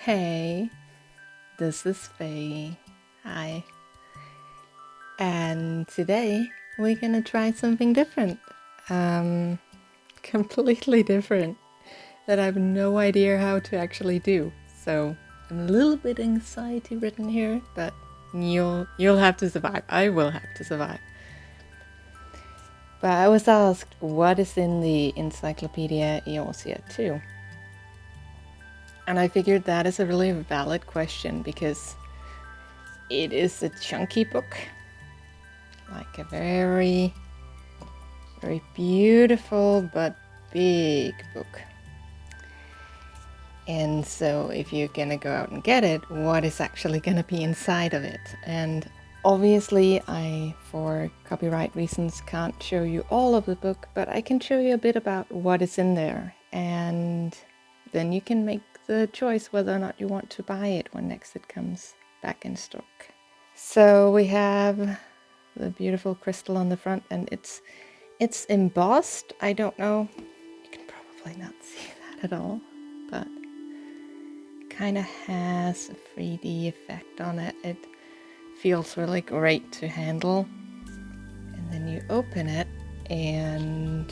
Hey, this is Faye. Hi. And today we're gonna try something different. Completely different that I have no idea how to actually do. So I'm a little bit anxiety ridden here, but you'll have to survive. I will have to survive. But I was asked what is in the Encyclopaedia Eorzea 2. And I figured that is a really valid question because it is a chunky book, like a very, very beautiful but big book. And so if you're gonna go out and get it, what is actually gonna be inside of it? And obviously I, for copyright reasons, can't show you all of the book, but I can show you a bit about what is in there. And then you can make the choice whether or not you want to buy it when next it comes back in stock. So we have the beautiful crystal on the front, and it's embossed. I don't know, you can probably not see that at all, but it kind of has a 3D effect on it. It feels really great to handle. And then you open it, and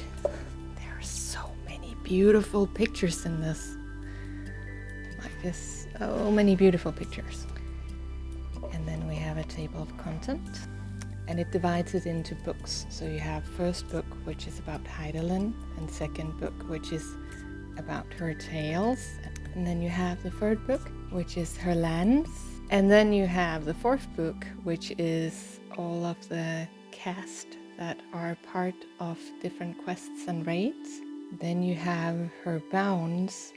there are so many beautiful pictures in this. So many beautiful pictures. And then we have a table of content, and it divides it into books. So you have first book, which is about Hydaelyn, and second book, which is about her tales. And then you have the third book, which is her lands. And then you have the fourth book, which is all of the cast that are part of different quests and raids. Then you have her bounds.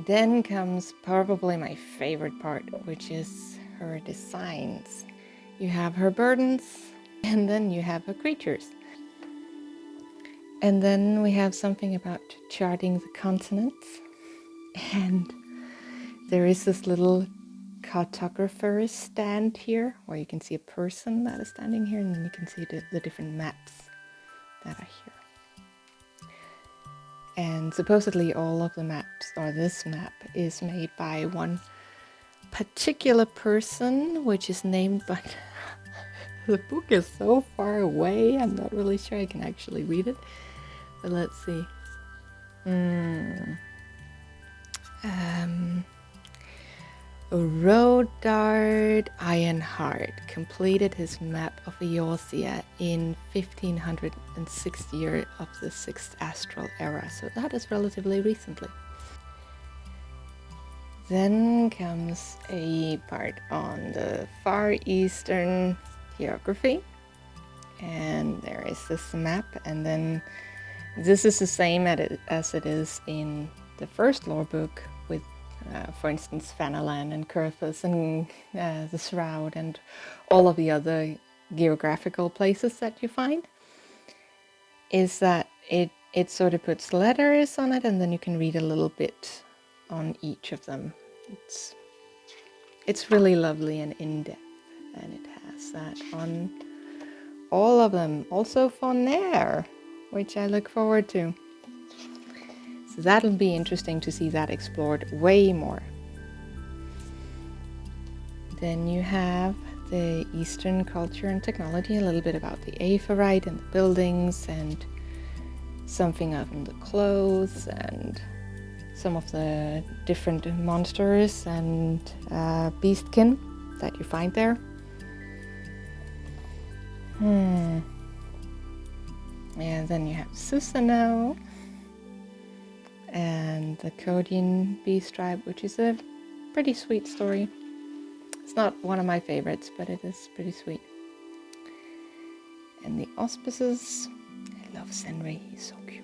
Then comes probably my favorite part, which is her designs. You have her burdens, and then you have her creatures. And then we have something about charting the continents. And there is this little cartographer stand here, where you can see a person that is standing here, and then you can see the different maps that are here. And supposedly all of the maps, or this map, is made by one particular person, which is named, but the book is so far away, I'm not really sure I can actually read it. But let's see. Rodard Ironheart completed his map of Eorzea in 1506 year of the 6th astral era, so that is relatively recently. Then comes a part on the Far Eastern geography, and there is this map, and then this is the same as it is in the first lore book, with for instance, Fanalan and Curthus and the Shroud and all of the other geographical places that you find, is that it sort of puts letters on it, and then you can read a little bit on each of them. It's really lovely and in-depth, and it has that on all of them. Also Thavnair, which I look forward to. So that'll be interesting to see that explored way more. Then you have the Eastern culture and technology, a little bit about the Aetheryte and the buildings, and something on the clothes, and some of the different monsters and beastkin that you find there. And then you have Susano and the Codian Beast Tribe, which is a pretty sweet story. It's not one of my favorites, but it is pretty sweet. And the Auspices. I love Senri, he's so cute.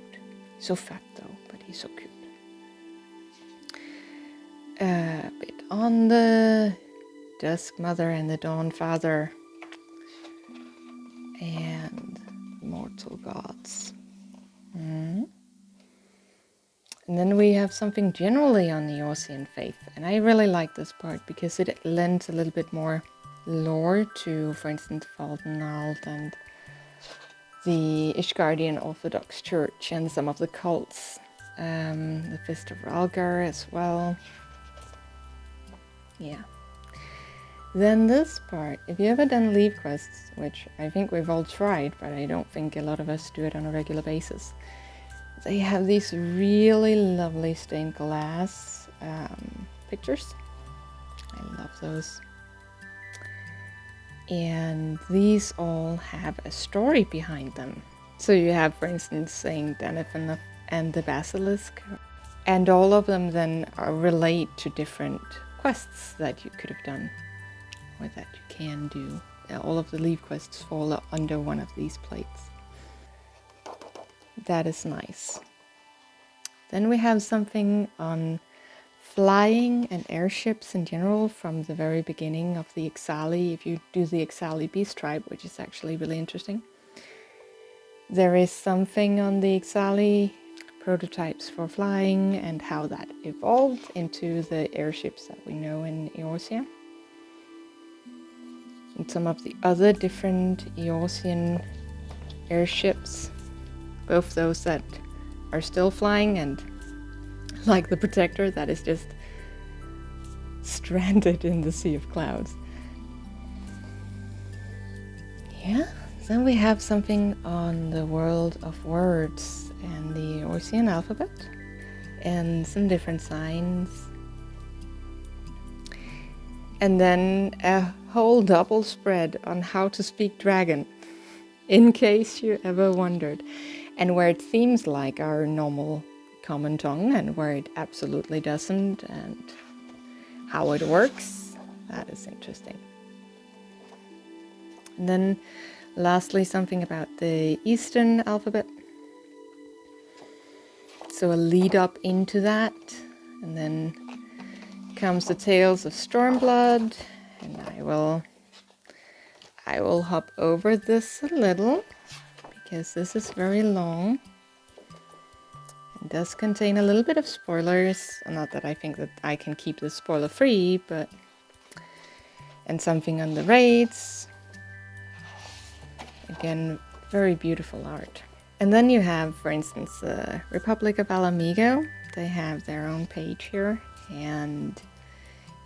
So fat though, but he's so cute. A bit on the Dusk Mother and the Dawn Father. And Mortal Gods. And then we have something generally on the Eorzean faith, and I really like this part because it lends a little bit more lore to, for instance, Nald'thal and the Ishgardian Orthodox Church and some of the cults, the Fist of Rhalgr as well. Yeah. Then this part, if you ever done Levequests, which I think we've all tried, but I don't think a lot of us do it on a regular basis, they have these really lovely stained glass pictures. I love those. And these all have a story behind them. So you have, for instance, saying Denethor and the Basilisk, and all of them then relate to different quests that you could have done, or that you can do. All of the Levequests fall under one of these plates. That is nice. Then we have something on flying and airships in general from the very beginning of the Ixali, if you do the Ixali Beast Tribe, which is actually really interesting. There is something on the Ixali prototypes for flying and how that evolved into the airships that we know in Eorzea. And some of the other different Eorzean airships, both those that are still flying and like the Protector that is just stranded in the Sea of Clouds. Yeah, then we have something on the world of words and the Eorzean alphabet and some different signs. And then a whole double spread on how to speak dragon, in case you ever wondered, and where it seems like our normal common tongue and where it absolutely doesn't, and how it works. That is interesting. And then lastly, something about the Eastern alphabet. So a lead up into that, and then comes the tales of Stormblood, and I will hop over this a little because this is very long. It does contain a little bit of spoilers, not that I think that I can keep this spoiler free, but and something on the raids. Again, very beautiful art. And then you have, for instance, the Republic of Ala Mhigo. They have their own page here, and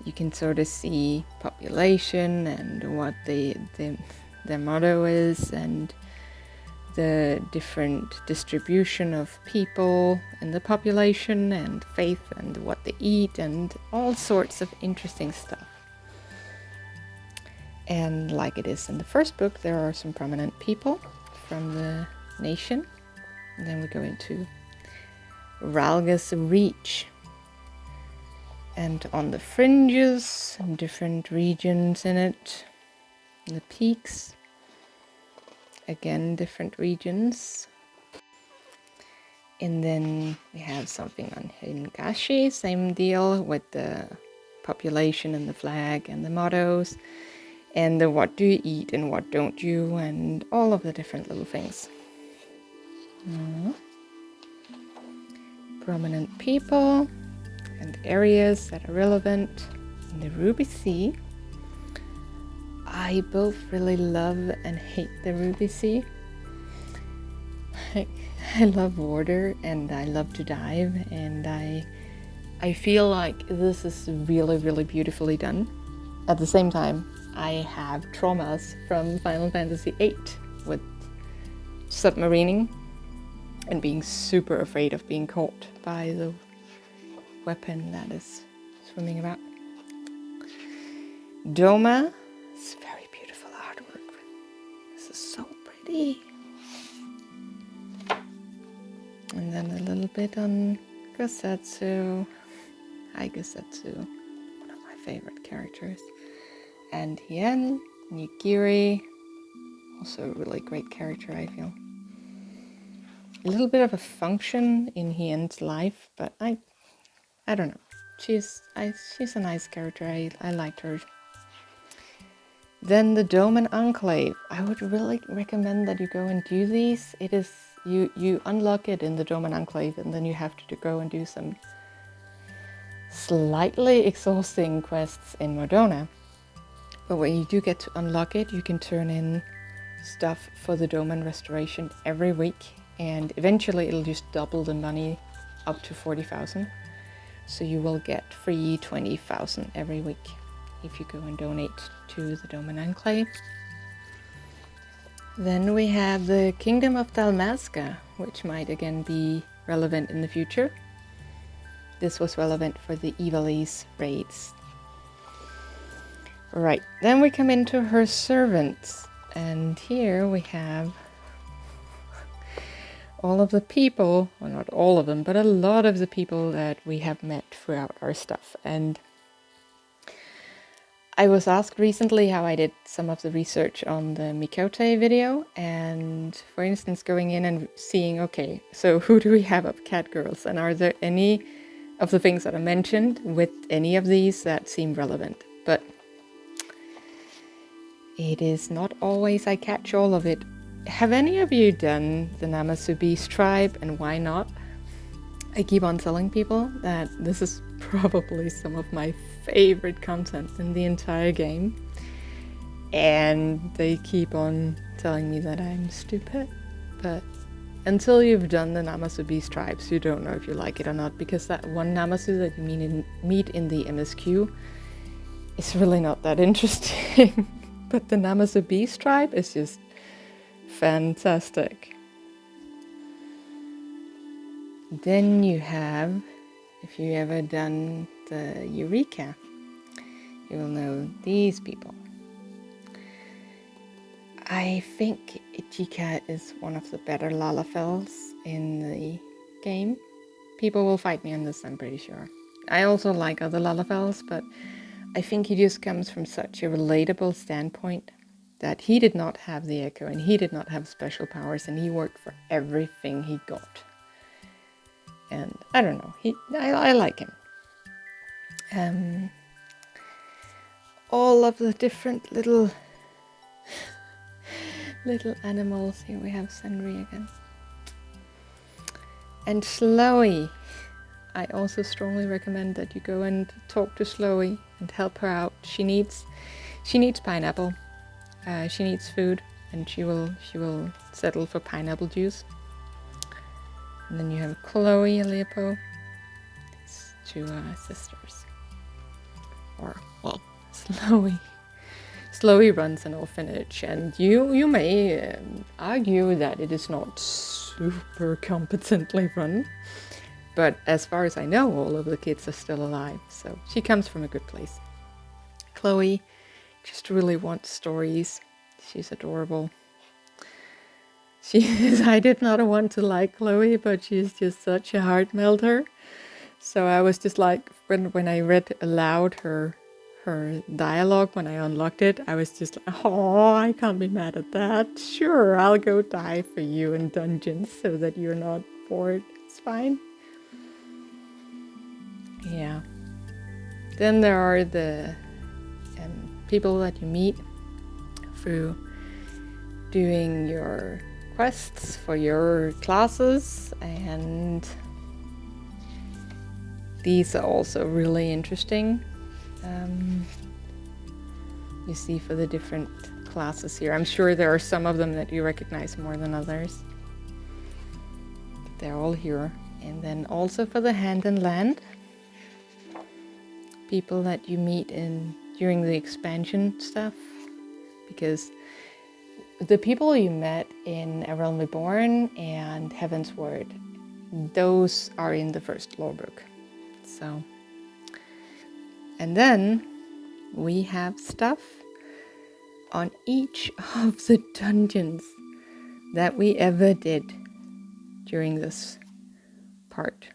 you can sort of see population and what their motto is, and the different distribution of people in the population, and faith, and what they eat, and all sorts of interesting stuff. And like it is in the first book, there are some prominent people from the nation. And then we go into Rhalgr's reach. And on the fringes, different regions in it, the peaks, again different regions. And then we have something on Hingashi, same deal with the population and the flag and the mottos, and the what do you eat and what don't you, and all of the different little things. Prominent people and areas that are relevant. In the Ruby Sea, I both really love and hate the Ruby Sea. I love water and I love to dive, and I feel like this is really, really beautifully done. At the same time, I have traumas from Final Fantasy VIII with submarining and being super afraid of being caught by the weapon that is swimming about. Doma, it's very beautiful artwork. This is so pretty. And then a little bit on Gosetsu. Hi Gosetsu, one of my favorite characters. And Hien, Nigiri, also a really great character, I feel. A little bit of a function in Hien's life, but I don't know. She's a nice character. I liked her. Then the Doman Enclave. I would really recommend that you go and do these. It is you unlock it in the Doman Enclave, and then you have to go and do some slightly exhausting quests in Modona. But when you do get to unlock it, you can turn in stuff for the Doman restoration every week, and eventually it'll just double the money up to 40,000, So you will get free 20,000 every week if you go and donate to the Doman Enclave. Then we have the Kingdom of Dalmasca, which might again be relevant in the future. This was relevant for the Ivalice raids. Right, then we come into her servants, and here we have all of the people, well not all of them, but a lot of the people that we have met throughout our stuff. And I was asked recently how I did some of the research on the Mikote video, and for instance going in and seeing, okay, so who do we have of cat girls, and are there any of the things that are mentioned with any of these that seem relevant? But it is not always I catch all of it. Have any of you done the Namazu Beast tribe, and why not? I keep on telling people that this is probably some of my favorite content in the entire game, and they keep on telling me that I'm stupid. But until you've done the Namazu Beast tribes, you don't know if you like it or not, because that one Namazu that you meet in the MSQ is really not that interesting. But the Namazu Beast tribe is just fantastic. Then you have, if you ever done the Eureka, you will know these people. I think Ichika is one of the better Lalafels in the game. People will fight me on this, I'm pretty sure. I also like other Lalafels, but I think he just comes from such a relatable standpoint that he did not have the echo, and he did not have special powers, and he worked for everything he got. And I don't know, I like him. All of the different little animals. Here we have Sandry again. And Sloey. I also strongly recommend that you go and talk to Sloey and help her out. She needs pineapple. She needs food, and she will settle for pineapple juice. And then you have Chloe and Leopo, these two sisters. Or, well, Sloey runs an orphanage, and you may argue that it is not super competently run. But as far as I know, all of the kids are still alive, so she comes from a good place. Chloe just really wants stories. She's adorable. I did not want to like Chloe, but she's just such a heart melter. So I was just like, when I read aloud her dialogue when I unlocked it, I was just like, oh, I can't be mad at that. Sure, I'll go die for you in dungeons so that you're not bored. It's fine. Yeah. Then there are the people that you meet through doing your quests for your classes, and these are also really interesting. You see for the different classes here. I'm sure there are some of them that you recognize more than others. They're all here. And then also for the hand and land, people that you meet during the expansion stuff, because the people you met in A Realm Reborn and Heaven's Word, those are in the first Lorebook. So, and then we have stuff on each of the dungeons that we ever did during this part.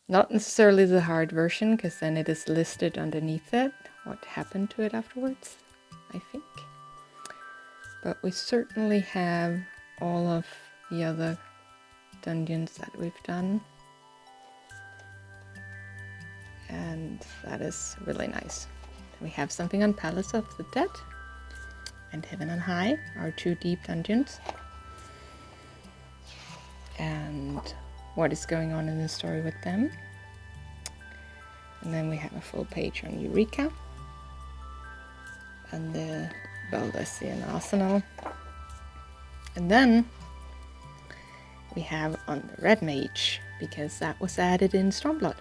Not necessarily the hard version, because then it is listed underneath it, what happened to it afterwards, I think. But we certainly have all of the other dungeons that we've done. And that is really nice. We have something on Palace of the Dead and Heaven on High, our two deep dungeons. And what is going on in the story with them. And then we have a full page on Eureka and the Baldesion Arsenal. And then we have on the Red Mage because that was added in Stormblood.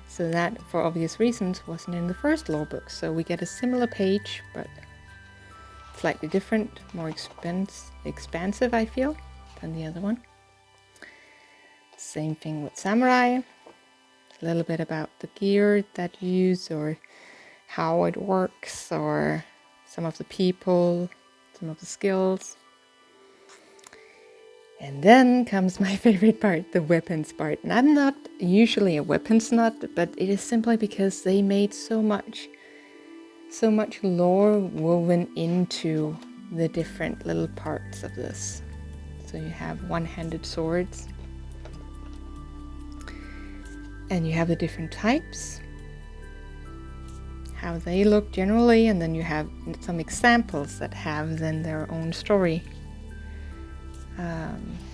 So that, for obvious reasons, wasn't in the first lore book. So we get a similar page, but slightly different, more expansive, I feel, than the other one. Same thing with Samurai. A little bit about the gear that you use, or how it works, or some of the people, some of the skills. And then comes my favorite part, the weapons part. And I'm not usually a weapons nut, but it is simply because they made so much lore woven into the different little parts of this. So you have one-handed swords, and you have the different types, how they look generally, and then you have some examples that have then their own story,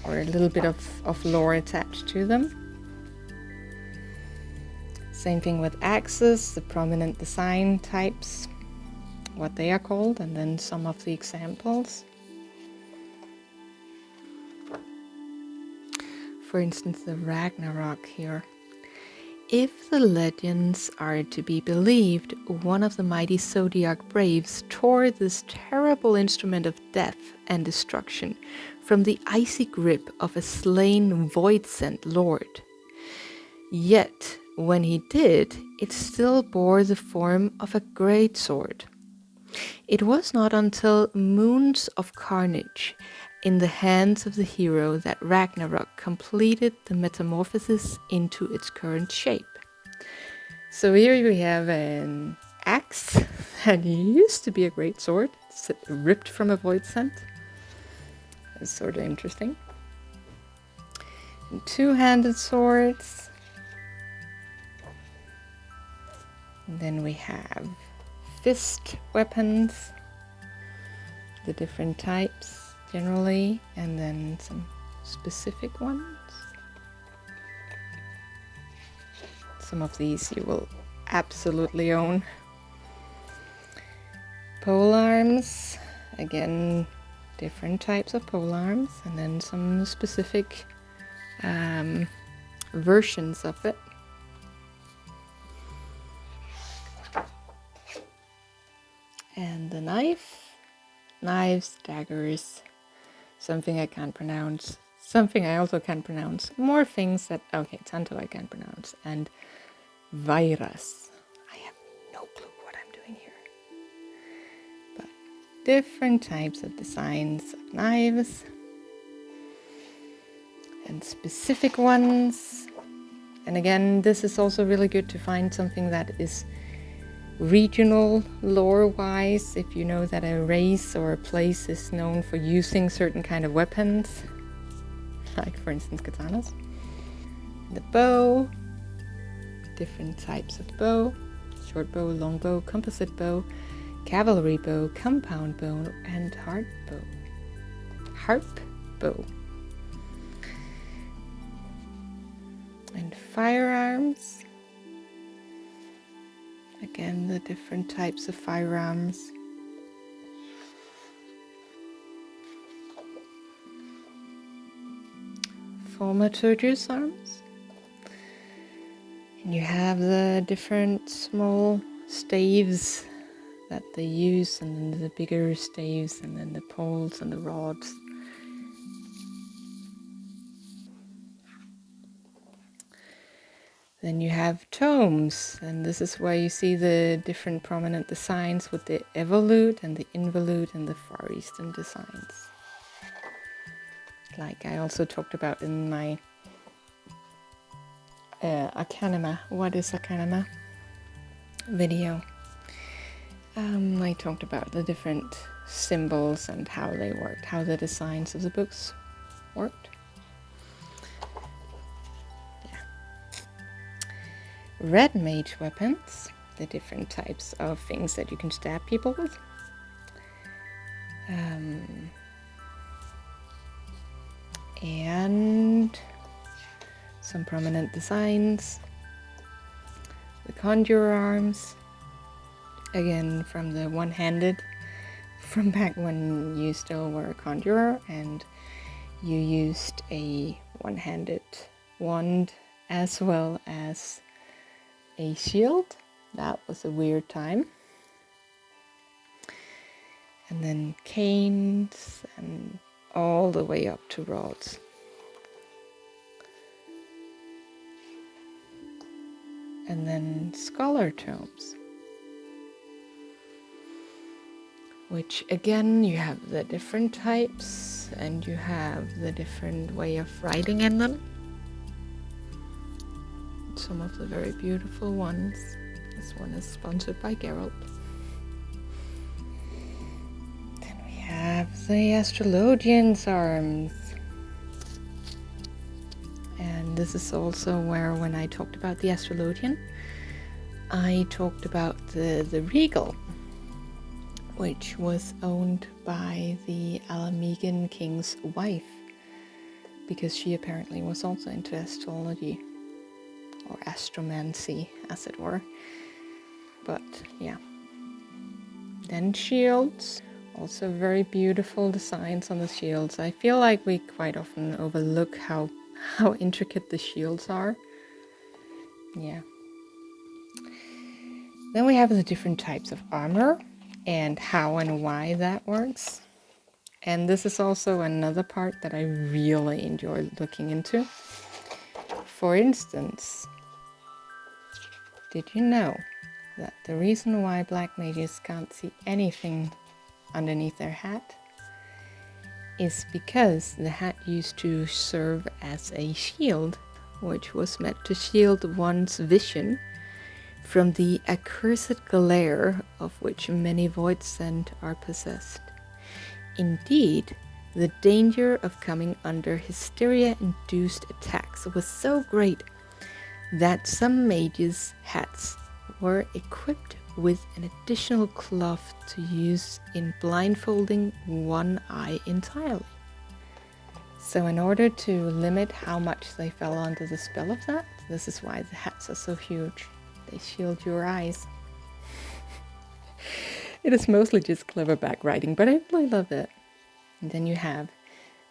or a little bit of lore attached to them. Same thing with axes, the prominent design types, what they are called, and then some of the examples. For instance, the Ragnarok here. If the legends are to be believed, one of the mighty Zodiac Braves tore this terrible instrument of death and destruction from the icy grip of a slain void-sent lord. Yet, when he did, it still bore the form of a greatsword. It was not until moons of carnage in the hands of the hero that Ragnarok completed the metamorphosis into its current shape. So here we have an axe that used to be a great sword, ripped from a void scent. It's sort of interesting. And two-handed swords. And then we have fist weapons, the different types generally, and then some specific ones. Some of these you will absolutely own. Polearms, again, different types of polearms, and then some specific versions of it. And the knives, daggers, something I can't pronounce, something I also can't pronounce, more things that, okay, Tanto I can't pronounce, and Virus. I have no clue what I'm doing here. But different types of designs of knives, and specific ones. And again, this is also really good to find something that is regional lore-wise, if you know that a race or a place is known for using certain kind of weapons, like for instance katanas. The bow, different types of bow, short bow, long bow, composite bow, cavalry bow, compound bow, and harp bow. And firearms. Again, the different types of firearms. Thaumaturges arms. And you have the different small staves that they use, and then the bigger staves, and then the poles and the rods. Then you have tomes, and this is where you see the different prominent designs with the evolute and the involute and the Far Eastern designs. Like I also talked about in my Arcanima, what is Arcanima video. I talked about the different symbols and how they worked, how the designs of the books worked. Red mage weapons, the different types of things that you can stab people with. And some prominent designs. The conjurer arms, again from the one-handed, from back when you still were a conjurer and you used a one-handed wand as well as a shield. That was a weird time. And then canes and all the way up to rods. And then scholar tomes, which again you have the different types and you have the different way of writing in them. Some of the very beautiful ones. This one is sponsored by Geralt. Then we have the Astrologian's Arms. And this is also where, when I talked about the Astrologian, I talked about the Regal, which was owned by the Ala Mhigan king's wife, because she apparently was also into astrology, or astromancy, as it were. But yeah. Then shields, also very beautiful designs on the shields. I feel like we quite often overlook how intricate the shields are. Yeah. Then we have the different types of armor and how and why that works. And this is also another part that I really enjoyed looking into. For instance, did you know that the reason why black mages can't see anything underneath their hat is because the hat used to serve as a shield, which was meant to shield one's vision from the accursed glare of which many voidsent are possessed. Indeed, the danger of coming under hysteria-induced attacks was so great that some mages' hats were equipped with an additional cloth to use in blindfolding one eye entirely. So in order to limit how much they fell under the spell of that, this is why the hats are so huge. They shield your eyes. It is mostly just clever back writing, but I really love it. And then you have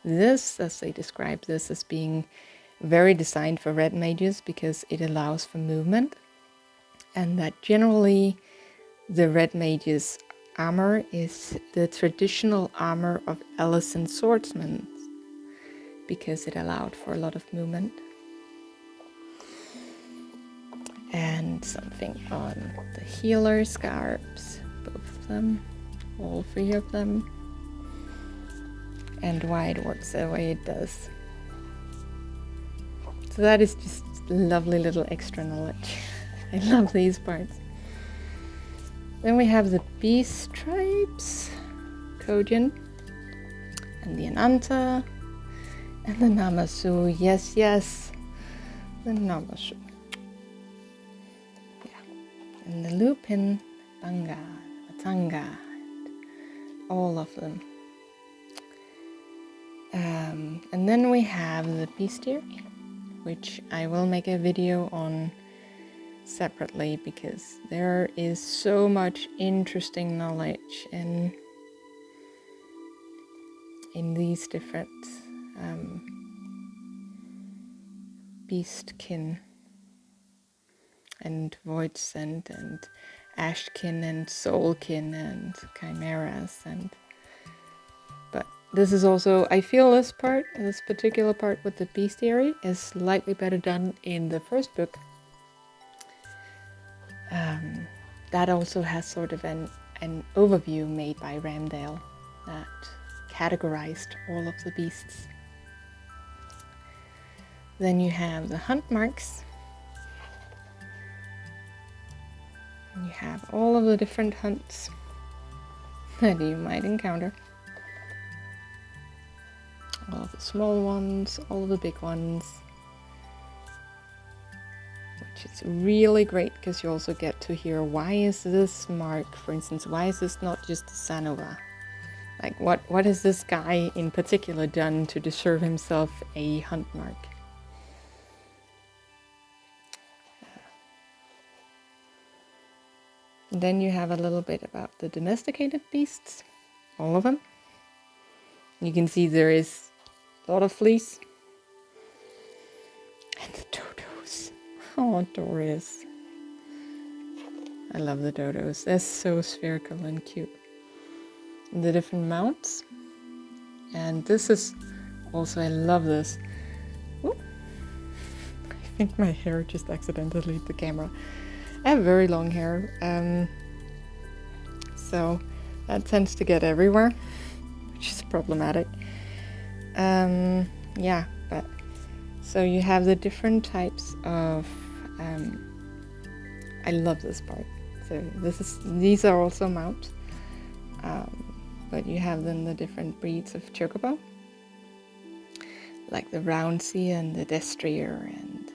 this, as they describe this as being very designed for red mages because it allows for movement, and that generally the red mage's armor is the traditional armor of Ellison swordsmen because it allowed for a lot of movement. And something on the healer scarves, both of them, all three of them, and why it works the way it does. So that is just lovely little extra knowledge. I love these parts. Then we have the beast tribes, Kojin, and the Ananta, and the Namazu. Yes, yes, the Namazu. Yeah, and the Lupin, Banga, Matanga, and all of them. And then we have the bestiary, which I will make a video on separately because there is so much interesting knowledge in these different beastkin and voidsent and ashkin and soulkin and chimeras. And but this is also, I feel this particular part with the bestiary is slightly better done in the first book. That also has sort of an overview made by Ramdale that categorized all of the beasts. Then you have the hunt marks. And you have all of the different hunts that you might encounter. All of the small ones, all of the big ones. Which is really great because you also get to hear, why is this mark, for instance, why is this not just a Sanova? Like what has this guy in particular done to deserve himself a hunt mark? Then you have a little bit about the domesticated beasts, all of them. You can see there is a lot of fleece. Oh, Doris. I love the dodos. They're so spherical and cute. The different mounts. And this is also, I love this. Ooh. I think my hair just accidentally hit the camera. I have very long hair, so that tends to get everywhere, which is problematic. Yeah, but so you have the different types of. I love this part. So these are also mounts, but you have then the different breeds of chocobo, like the Roundsea and the Destrier and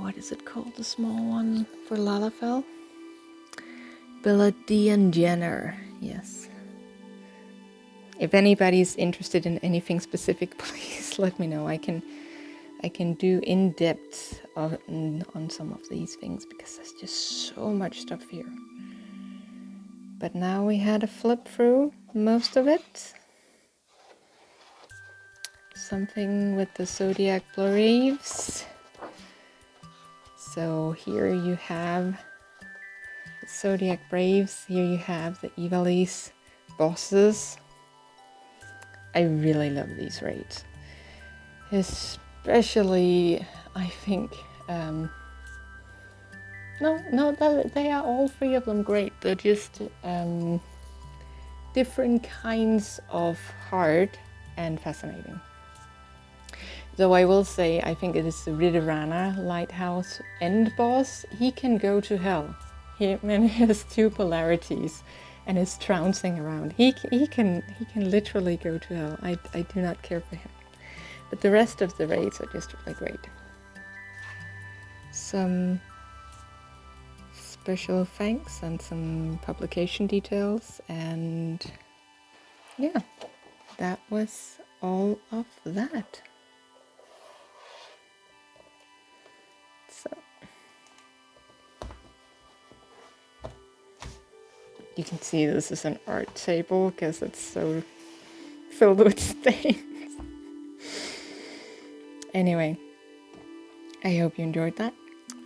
what is it called, the small one for Lalafell? Billadian Jenner, yes. If anybody's interested in anything specific, please let me know. I can do in-depth on some of these things because there's just so much stuff here. But now we had to flip through most of it. Something with the Zodiac Braves. So here you have the Zodiac Braves. Here you have the Ivalice bosses. I really love these raids. Especially, I think, they are all three of them great. They're just different kinds of hard and fascinating. Though I will say, I think it is the Ridderana Lighthouse end boss. He can go to hell. He has two polarities and is trouncing around. He can literally go to hell. I do not care for him. But the rest of the raids are just really great. Some special thanks and some publication details, and yeah, that was all of that. So you can see this is an art table because it's so filled with stains. Anyway, I hope you enjoyed that.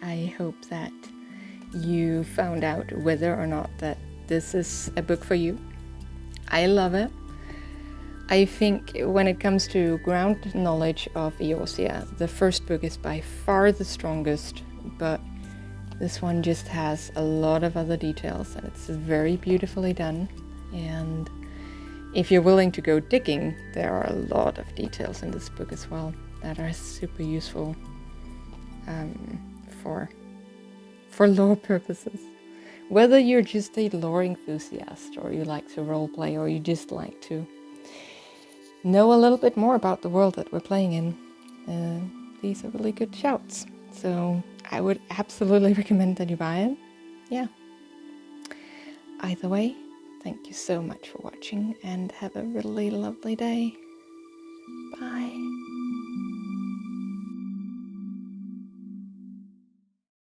I hope that you found out whether or not that this is a book for you. I love it. I think when it comes to ground knowledge of Eorzea, the first book is by far the strongest, but this one just has a lot of other details and it's very beautifully done. And if you're willing to go digging, there are a lot of details in this book as well that are super useful for lore purposes. Whether you're just a lore enthusiast, or you like to roleplay, or you just like to know a little bit more about the world that we're playing in, these are really good shouts. So I would absolutely recommend that you buy it. Yeah. Either way, thank you so much for watching and have a really lovely day.